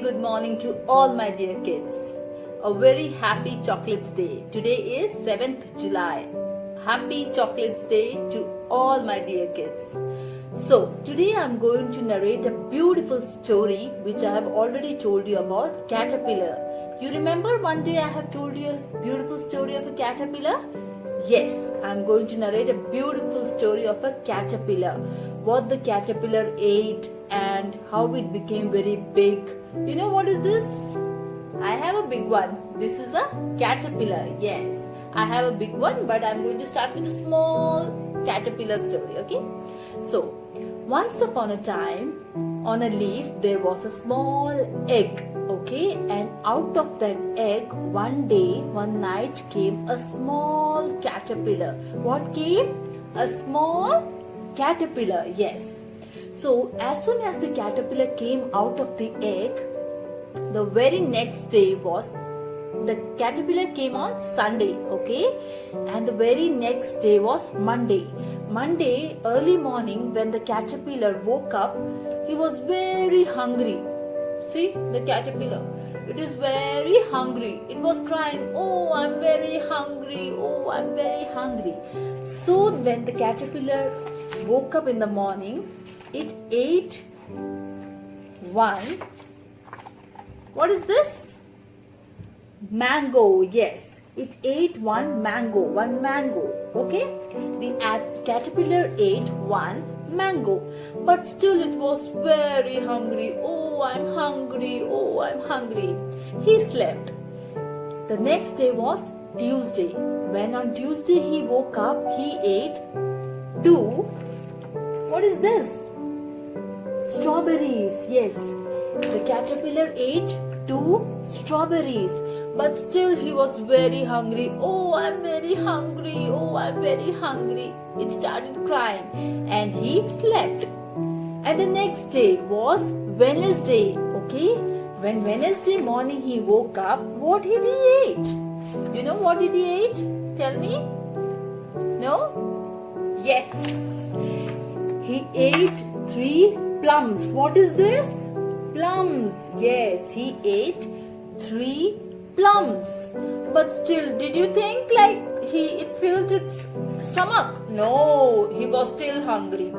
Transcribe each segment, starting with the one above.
good morning to all my dear kids. A very happy Chocolates Day. Today is 7th July. Happy Chocolates Day to all my dear kids. So, today I am going to narrate a beautiful story which I have already told you about, Caterpillar. You remember one day I have told you a beautiful story of a caterpillar? Yes, I am going to narrate a beautiful story of a caterpillar. What the caterpillar ate and how it became very big. You know what is this? I have a big one. This is a caterpillar. Yes, I have a big one, but I'm going to start with a small caterpillar story. Okay? So, once upon a time, on a leaf there was a small egg. Okay, and out of that egg, one day, one night came a small caterpillar. What came? A small caterpillar. Yes. So as soon as the caterpillar came out of the egg, the very next day was, the caterpillar came on Sunday, okay, and the very next day was Monday. Monday early morning, when the caterpillar woke up, he was very hungry. See the caterpillar, it is very hungry. It was crying, oh, I'm very hungry, oh, I'm very hungry. So when the caterpillar woke up in the morning, it ate one, what is this? Mango. Yes, it ate one mango, okay. The caterpillar ate one mango, but still it was very hungry. Oh, I'm hungry, oh, I'm hungry. He slept. The next day was Tuesday. When on Tuesday he woke up, he ate two, what is this? Strawberries. Yes, the caterpillar ate two strawberries, but still he was very hungry. Oh, I'm very hungry, oh, I'm very hungry. It started crying and he slept. And the next day was Wednesday, okay. When Wednesday morning he woke up, what did he eat? You know what did he eat? Tell me. No? Yes, he ate three plums. What is this? Plums. Yes, he ate three plums. But still, did you think like it filled its stomach? No, he was still hungry.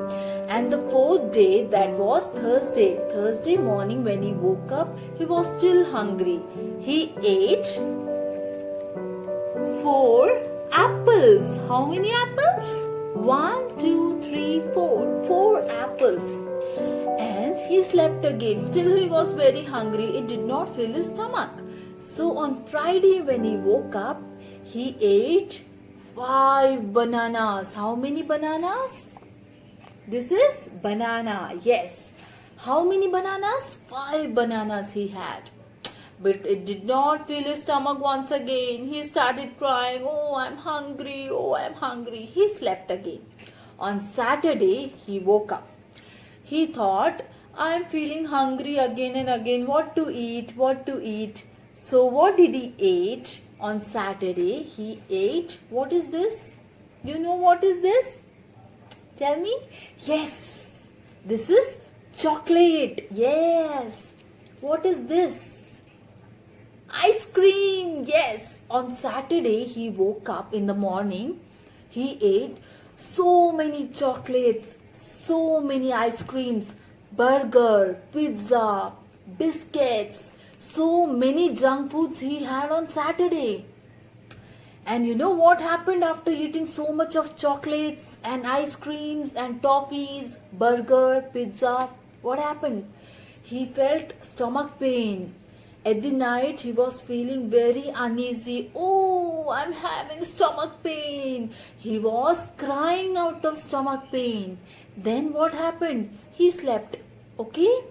And the fourth day, that was Thursday. Thursday morning when he woke up, he was still hungry. He ate four apples. How many apples? 1, 2, 3, 4. 4 apples. And he slept again. Still he was very hungry. It did not fill his stomach. So on Friday when he woke up, he ate 5 bananas. How many bananas? This is banana. Yes. How many bananas? 5 bananas he had. But it did not fill his stomach once again. He started crying, oh, I'm hungry, oh, I'm hungry. He slept again. On Saturday, he woke up. He thought, I'm feeling hungry again and again. What to eat? What to eat? So what did he eat on Saturday? He ate, what is this? You know what is this? Tell me. Yes, this is chocolate. Yes. What is this? Ice cream. Yes. On Saturday, he woke up in the morning. He ate so many chocolates, so many ice creams, burger, pizza, biscuits, so many junk foods he had on Saturday. And you know what happened after eating so much of chocolates and ice creams and toffees, burger, pizza? What happened? He felt stomach pain. At the night, he was feeling very uneasy. Oh, I'm having stomach pain. He was crying out of stomach pain. Then what happened? He slept. Okay?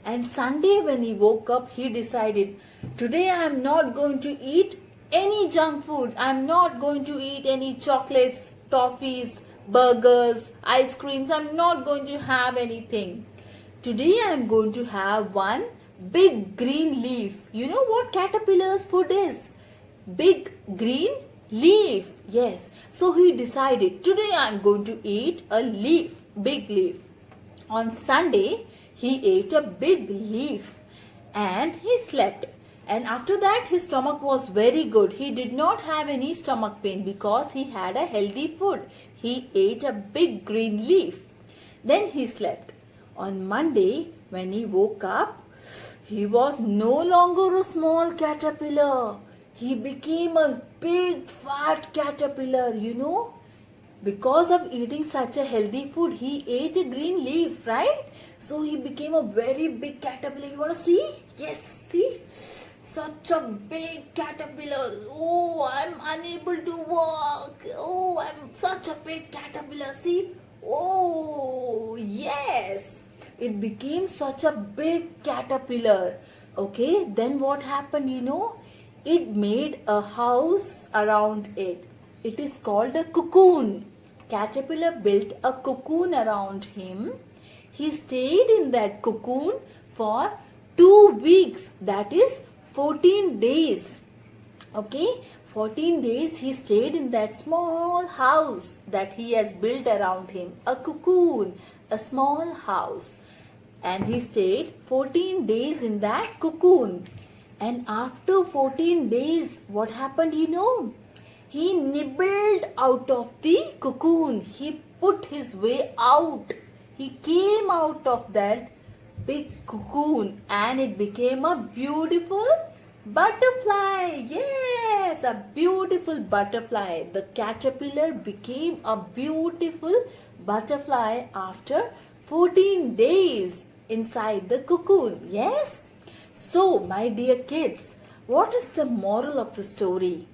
And Sunday when he woke up, he decided, today I am not going to eat any junk food. I am not going to eat any chocolates, toffees, burgers, ice creams. I am not going to have anything. Today I am going to have one big green leaf. You know what caterpillar's food is? Big green leaf. Yes. So he decided, today I am going to eat a leaf, big leaf. On Sunday, he ate a big leaf. and he slept. And after that his stomach was very good. He did not have any stomach pain because he had a healthy food. He ate a big green leaf. Then he slept. On Monday, when he woke up, he was no longer a small caterpillar. He became a big fat caterpillar, Because of eating such a healthy food, he ate a green leaf, right? So he became a very big caterpillar. You want to see? Yes, see? Such a big caterpillar. Oh, I'm unable to walk. Oh, I'm such a big caterpillar. See? Oh, yes. It became such a big caterpillar. Okay, then what happened, It made a house around it. It is called a cocoon. Caterpillar built a cocoon around him. He stayed in that cocoon for 2 weeks. That is 14 days. Okay, 14 days he stayed in that small house that he has built around him. A cocoon, a small house. And he stayed 14 days in that cocoon. And after 14 days, what happened, He nibbled out of the cocoon. He put his way out. He came out of that big cocoon and it became a beautiful butterfly. Yes, a beautiful butterfly. The caterpillar became a beautiful butterfly after 14 days inside the cocoon. Yes. So, my dear kids, what is the moral of the story?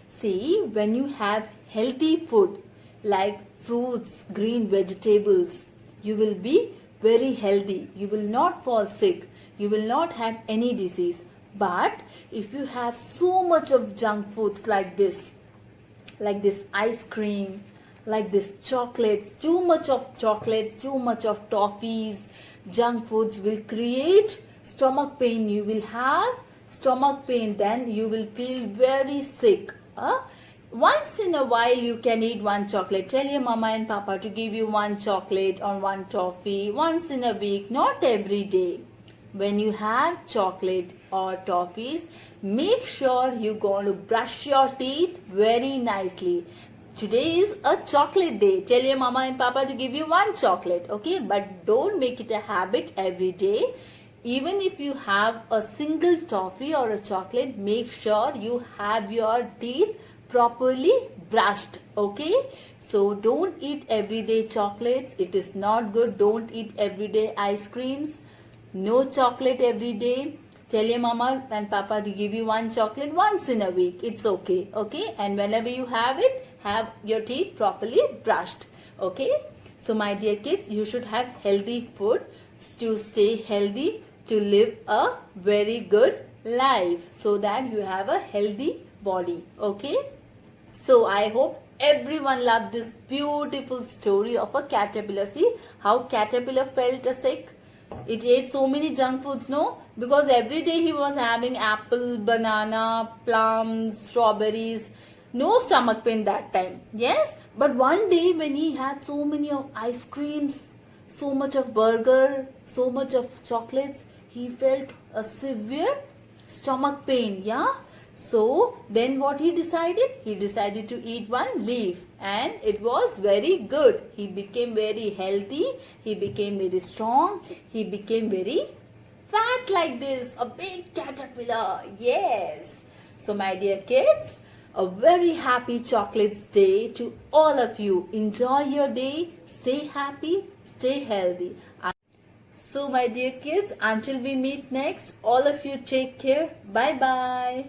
See, when you have healthy food like fruits, green vegetables, you will be very healthy. You will not fall sick. You will not have any disease. But if you have so much of junk foods like this ice cream, like this chocolates, too much of chocolates, too much of toffees, junk foods will create stomach pain. You will have stomach pain, then you will feel very sick. Once in a while you can eat one chocolate. Tell your mama and papa to give you one chocolate or one toffee once in a week, not every day. When you have chocolate or toffees, make sure you're going to brush your teeth very nicely. Today is a chocolate day. Tell your mama and papa to give you one chocolate, okay? But don't make it a habit every day. Even if you have a single toffee or a chocolate, make sure you have your teeth properly brushed, okay? So don't eat everyday chocolates. It is not good. Don't eat everyday ice creams. No chocolate every day. Tell your mama and papa to give you one chocolate once in a week. It's okay, okay? And whenever you have it, have your teeth properly brushed, okay? So my dear kids, you should have healthy food to stay healthy, to live a very good life, so that you have a healthy body, okay? So I hope everyone loved this beautiful story of a caterpillar. See how caterpillar felt sick. It ate so many junk foods, no? Because every day he was having apple, banana, plums, strawberries. No stomach pain that time. Yes? But one day when he had so many of ice creams, so much of burger, so much of chocolates, he felt a severe stomach pain. Yeah? So then what he decided? He decided to eat one leaf, and it was very good. He became very healthy. He became very strong. He became very fat like this. A big caterpillar. Yes. So my dear kids, a very happy Chocolates Day to all of you. Enjoy your day. Stay happy. Stay healthy. So my dear kids, until we meet next, all of you take care. Bye bye.